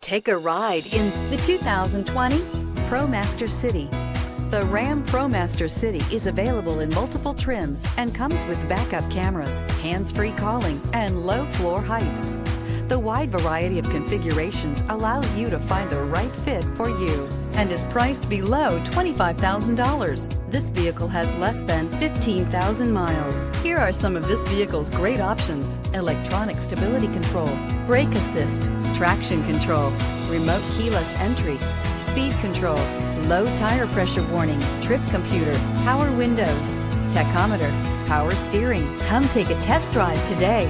Take a ride in the 2020 ProMaster City. The RAM ProMaster City is available in multiple trims and comes with backup cameras, hands-free calling, and low floor heights. The wide variety of configurations allows you to find the right fit for you and is priced below $25,000. This vehicle has less than 15,000 miles. Here are some of this vehicle's great options: electronic stability control, brake assist, traction control, remote keyless entry, speed control, low tire pressure warning, trip computer, power windows, tachometer, power steering. Come take a test drive today.